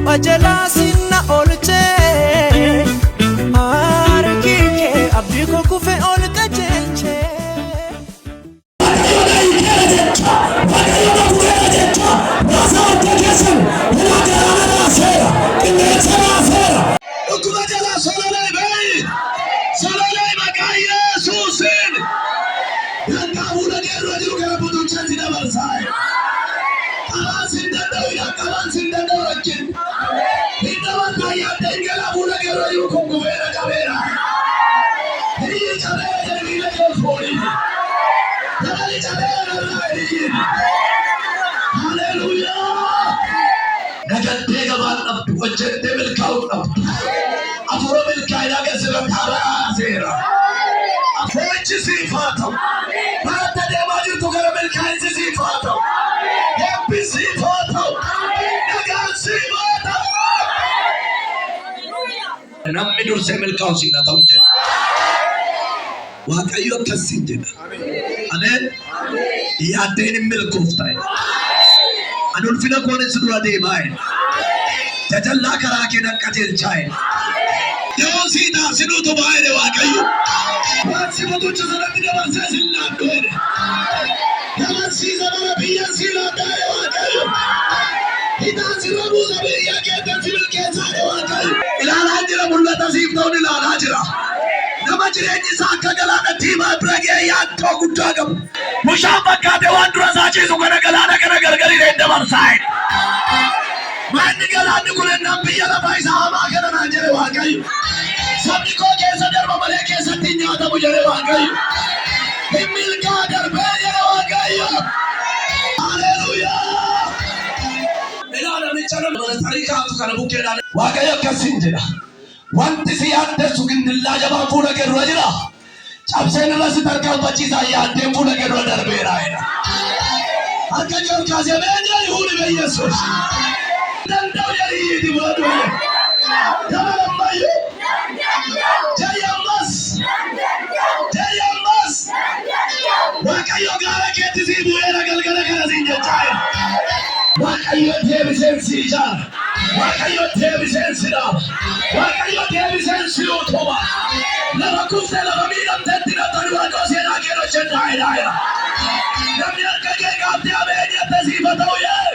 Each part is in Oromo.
du'ajala sinna olche arkike abdiko kufe olka chenche namni dursee milkaa'u sinna ta'u jedha. Waaqayyo akkasiin jedha. Ameen. Yaaddeen hin milkoofne. Ani ulfina koonis dura deemaa hin. Jajallaa karaa kee nan qajeelchaa hin. Yoo siidaa sinuutu baay'ee Waaqayyo. Waan si matuucha sanatti dabarsee sin laaddu hin. Dabarsiisa bara biyya si laaddaa Waaqayyo. Hidhaan sirra buusa biyya keetan si milkeessaa Waaqayyo. Ilaalaa jira mul'ata siif ta'uun ilaalaa jira. Nama jireenyi isaa akka galaanatti himaa bira ga'ee yaaddoo guddaa qabu. Bushaan fakkaatee waan dura isaa ciisu kana galaana kana gargari hin dabarsaa hin. Manni galaanni kun ennaan biyya lafaa isaa hamaa kana naan jedhe Waaqayyo. Sabni koo keessa darba malee keessatti hin nyaatamu jedhe Waaqayyo. Hin milkaa darbee jedhe Waaqayyo. Haleluuyaa. Ilaala micha nama tarii kaatu kana bukkeedhaan. Waaqayyo akkasiin jedha. Wanti si yaaddeessu gindillaa jabaan fuula kee dura jira. Cabseen irra si tarkaanfachiisaa yaaddeen fuula kee dura darbeera jedha. Harka kee ol kaasee beenyaa Yihuudi be Yesuus. Danda'u jedhiiti mul'atu biyya. Dabalammayyuu. Jayyammas. Jayyammas. Waaqayyo gaara keetti sii bu'eera galgala kana siin jechaa jira. Waaqayyo deebiseen si ijaara. Waaqayyo deebiseen si dhaaba. Waaqayyo deebiseen si utuma. Lafa kuftee lafa miidhamteetti namtani Waaqayyo seenaa kee hojjedhaa jedhaa. Namni harka kee qabdee abeenyatte siifa ta'u yee.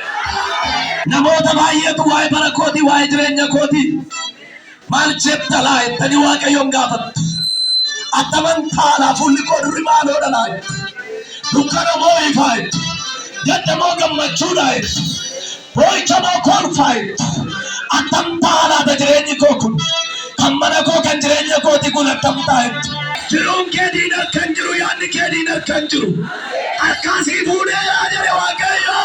Namoota baay'eetu waa'ee bara kootii waa'ee jireenya kootii maal jetta laa jettanii Waaqayyoon gaafattu. Attamantaa laa fuulli koo durri maaloodha laa jettu. Dukkana moo ifaa jettu. Gadda moo gammachuudha jettu. Boo'icha moo kolfaa jettu. Attamtaa laata jireenyi koo kun kan mana koo kan jireenya kooti kun attamtaa jettu. Jiruun kee diina kan jiru yaadni kee diina kan jiru. Akkasii fuudhee yaa jedhe Waaqayyo.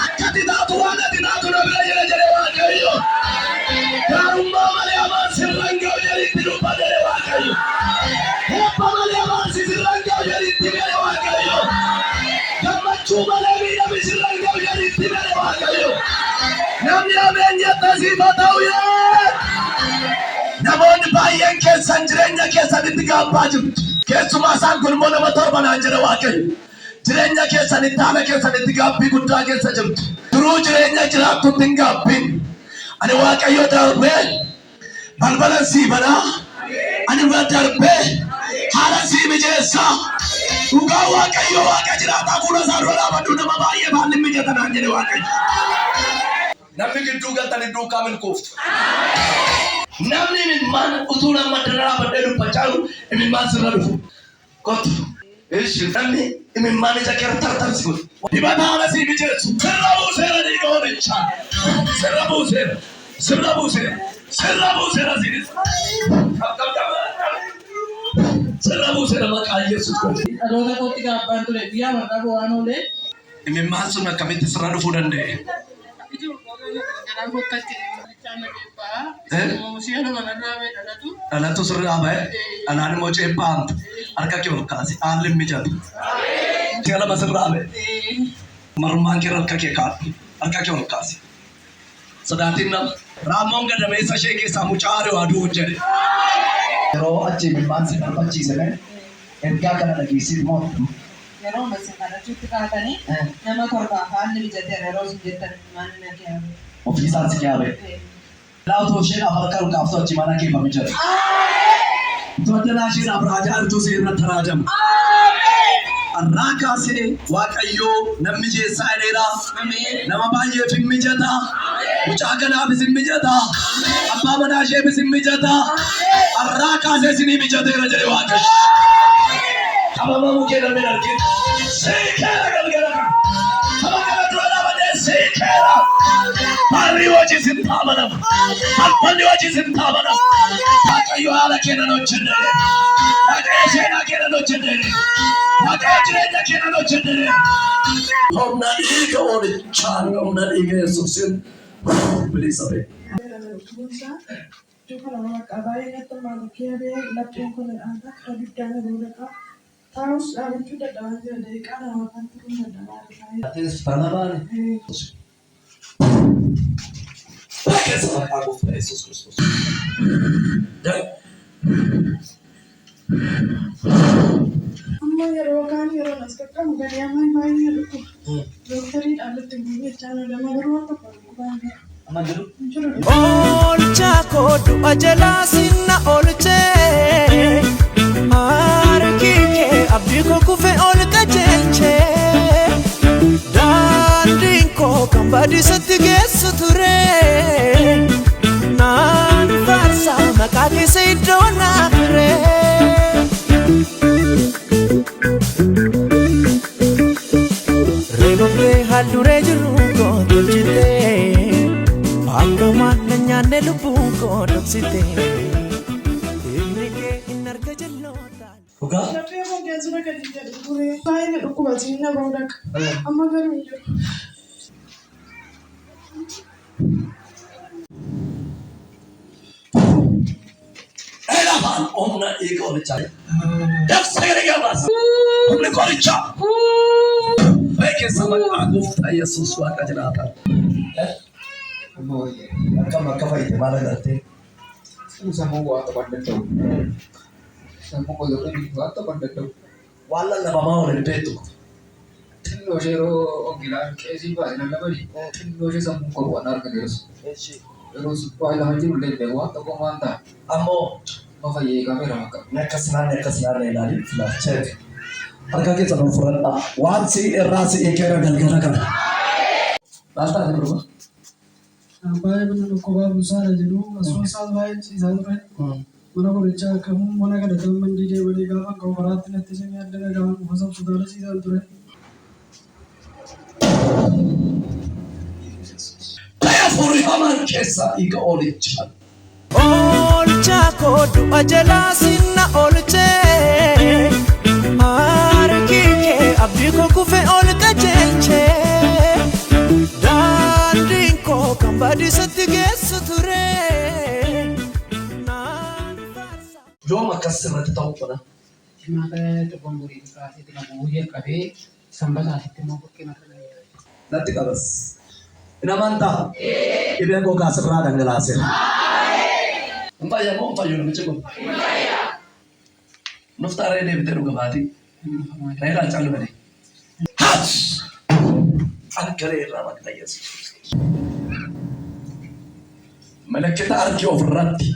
Akkati taatu waan ati taatu na bira jira jedhe Waaqayyo. Gaarummaa malee amaan sirraan ga'u jedhitti dubba jedhe Waaqayyo. Eebba malee amaan sirraan ga'u jedhitti jedhe Waaqayyo. Gammachuu malee miidhami sirraan ga'u jedhitti jedhe Waaqayyo. Namni abeenyatti siifa ta'u yee. Namoonni baay'een keessan jireenya keessanitti gaabbaa jirtu. Keessumaa isaan kun immoo nama torbanaan jedhe Waaqayyo. Jireenya keessanitti haala keessanitti gaabbii guddaa keessa jirtu. Duruu jireenya jiraattutti hin gaabbiin. Ani Waaqayyo darbee balbalan sii banaa. Ani darbee haala sii mijeessaa. Dhugaa Waaqayyo Waaqa jiraataa fuula isaa dura dhaabadhu nama baay'ee baalli mijatanaan jedhe Waaqayyo. Namni gidduu galtanii duukaa milkooftu. Namni imimmaan utuu nama dararaa baddee dubbachaa jiru imimmaan sirra dhufu. Kottu. Namni imimmaan ija kee tartarsi godhu. Dibata haala sii mijeessu. Sirra buuseera dhiiga holichaa. Sirra buuseera. Sirra buuseera. Sirra buuseera sinis. Sirra buuseera maqaa Yesuus godhe. Dhaloota kootti gaabbaan ture biyyaa maqaa bu'aan oolee. Imimmaan sun akkamitti sirra dhufuu danda'e? Dhalatu sirraa bahe dhalaan immoo ceephaamtu harka kee ol kaasi haalli mijatu. Si'a lama sirraa bahe marummaan kee harka kee kaadhu harka kee ol kaasi. Sadaatiin nama raammoon gadameessa ishee keessaa mucaa ari'uu aduu jedhe. Yeroo achi imimmaan si darbachiise ergaa kana dhageessiif mootu yeroo masin kadhachuutti kaatanii nama torbaaf haalli mijateera yeroo isin jettan maalin akka yaabe. Ofiisaan si yaabe. Laatoo isheen afar kan kaaftu achi mana keeffame jira. Tolchalaa isheen abraajaa irtuu si irratti raajama. Arraa kaasee Waaqayyoo namni jeessaa jedheera. Nama baay'eef hin mijata. Mucaa kanaafis hin mijata. Abbaa manaa isheefis hin mijata. Arraa kaasee isinii mijateera jedhe Waaqayyo. Qabamamuu kee namni argina. Seekeera galgala kana. Saba kana dura dhaabbatee seekeera. Harri hojii sin taamanama. Halkanni hojii sin taamanama. Waaqayyo haala kennan hojjennee. Waaqayyo seenaa kennan hojjennee. Waaqayyo jireenya kennan hojjennee. Humna dhiiga oolichaan humna dhiiga Yesuusin bilisa ba'e. Taus dhaabachuu dadhabaa jira daqiiqaa lama kan turuun dadhabaa Atis tanabaan. Keessa maqaa gooftaa Yesuus Kiristoos. amma yeroo kaan yeroo as qaqqabu gadi amma baay'ee dhufu dooktarii dhaabbatti guyyachaa nama garuu waan tokko dhufu Amma jiru. Olcha koo du'a jalaa sinna olchee harki kee abdii koo kufe ol qajeelchee daandiin koo kan baadiyyaatti geessu ture naan faarsa maqaa keessa iddoo naaf ture. Reebabee haalduree jiru koo tolchitee. Akkamaan na nyaanne lubbuun koo dhoksite. Inni kee hin arga jalloota. Dhugaa. Laphee koo geejjiba gadi jedhu ture baay'ee dhukkubatiin na ba'uu dhaqa amma garuu hin jiru. Elafaan humna dhiiga oolichaa. Dabsa gara gabaas. Humni qorichaa. Beekeessa maqaa gooftaa Yesuus Waaqa jiraata. Akkam akka fayyite maal agartee? Sammuu waan ta'uu danda'u. Sammuu qoyyoon waan ta'uu danda'u. Waan lallabamaa waliin beektu. Xinnoo ishee yeroo ongilaan qeesii baay'inaan lamani xinnoo ishee sammuu qabu waan argateeru. Yeroo baay'ee lafa jiru illee waan tokko waan ta'a. Ammoo Ma fayyee kameera maqaa. akkasinaanne ilaalii filaacheeti. Harka keessa nu fudhadhaa. Waan si irraa si eegeera galgala kana. Maal taate durba? Baay'ee mana dhukkubaa buusaadha jedhu asuma isaan baay'ee ciisaa ture. Mana qorichaa akkamuu mana kadhatan mandii deemanii gaafa qabu karaatti natti ishee addana gaafa dhufa sabsuudhaan ciisaa ture. Afurii hamaan keessaa dhiiga oolichaa. Olcha koo du'a jalaa sinna olchee harki kee abdii koo kufe ol qajeelchee daandiin koo kan baadiyyaatti geessu ture naan faarsa. Yoom akkas sirratti ta'uu qaba? Maka tergomborin kasih tidak boleh kabe sambil asik mau pakai makan. Natti qabas. Hin amantaa? Dhibeen koo kaasirraa dhangalaaseera. Hin fayyamoo hin fayyu namichi kun? Nuftaaree deebitee dhuga baatii. Reeraa caallu bade. Haas! Akka reerraa maqaa Yesuus. Malakkita argee ofirratti.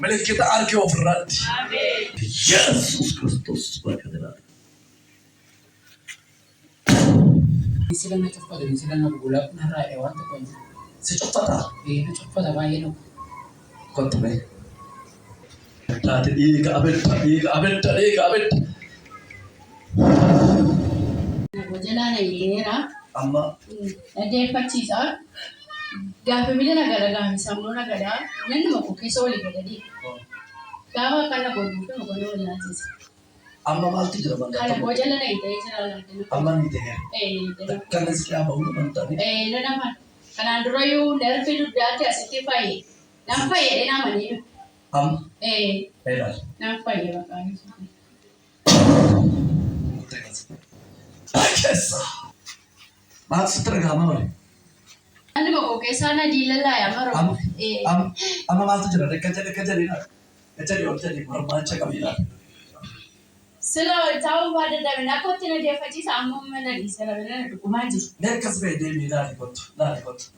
Malakkita argee ofirratti. Yesuus Kiristoos Waaqa jiraata. Sila na cepat dan sila na gulap na raya wan tu kan. Si cuffataa? Na cepat apa ya no? Kottu mee. Taate dhiiga abidda. Bojalaan eegeera. Amma Dhaggeeffachiisa. Gaafa miila nagaraagaami sammuu nagaraa namni makuu keessa walii gadadii. Gaafa kana godhuu fi mukoonni wal nyaachisa. amma maaltu jira Kana maqaa? bojalaan eegee jira laatanii. Amma ni ta'e. Kanas yaa ba'uu amantaani. Nama kanaan durayyuu narfi dugdaatti asitti fayyee. Nam fayyee namanii. Amma ilaali. Nam fayyee maqaan isaa. Keessa. Maal sitti dhagahama malee? Namni makuu keessaa na diilalaa yaa maroo. Amma maaltu jira? Akka jedhi ol jedhi barbaacha qabiidha. Sila tahu pada dah nak kau tina dia faci sama mana di sana mana tu kumaju. Nekas be debi dari kot.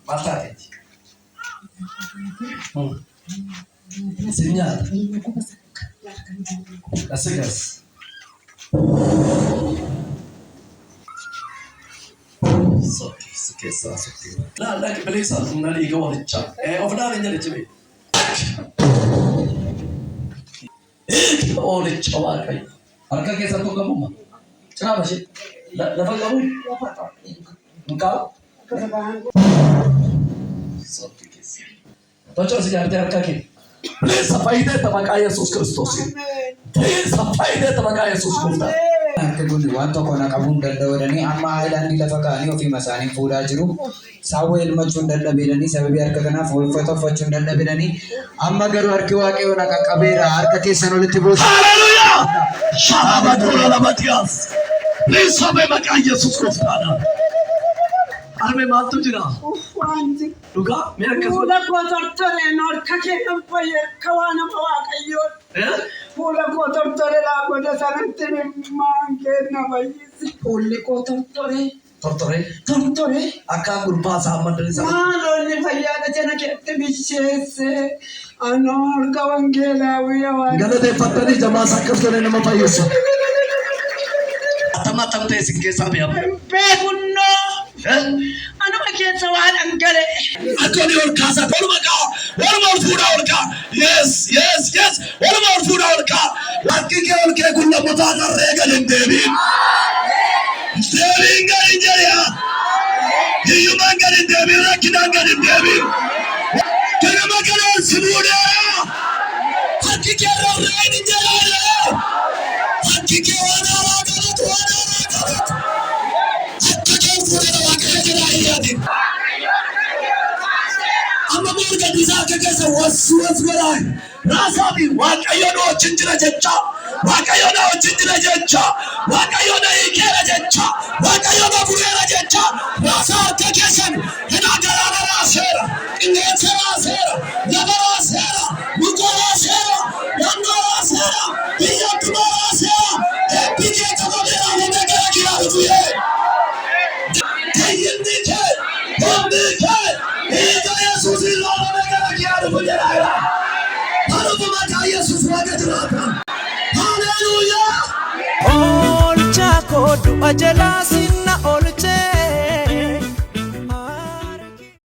Mata eti. Sinyal. Asigas. Soki. La kibelisa nali go licha. Ofna nje licha be. Licha wa kai. Arka ke satu kamu mah. Kenapa sih? Level kamu? Engkau? Soki kisi. Tocok sejarah arka ke. Sampai deh temakai Yesus Kristus. Sampai deh temakai Yesus Kristus. Kebun wanto kona kabun dadawani amma ilan di lafakani ofi masani fuda jiru sawel machun dadabirani sababi arka kana foto fachun dadabirani amma garu arki waqe ona kabera arka kesan olti bos Hallelujah! Shahabadura lamatias. Please have makai Yesus Kristus. Arme matu jira. Ufanzi. Duga mere kasu. Pula ko tortore nor kake kan paye kawana bawa kayo. Pula ko tortore la ko da sanante me mange na bayisi. Pula ko tortore. Tortore. Akka gurpa samandali sa. Malo ni paya da jana ke te bishese. Anor kawangela wiya wa. Galate patani jama sakastone nama payusa. Atama tamte singe sabe am. Be kunno. Ano makita wa ang gale. Atoni or casa polmaga. What about food orka? Yes. What about food orka? Lakki ke orke kunna mata kar rega devi. Devinga injaya. Yumanga devi rakinanga devi. Kana makalo sibuda. Lakki ke rega injaya. Lakki ke wana raga. Amma murga bisa kekesa wasu berai. Rasabi wakayo no chinjira jecha. Wakayo no chinjira jecha. Wakayo no ikera jecha. Wakayo no burera jecha. Rasa kekesa. Hena garana rasera. Ingetsa rasera. Yabara rasera. Mukora rasera. Yando rasera. Iyatuma rasera. Epike kabera nebekera kira utuye. Olcha kodu ajala sinna olcha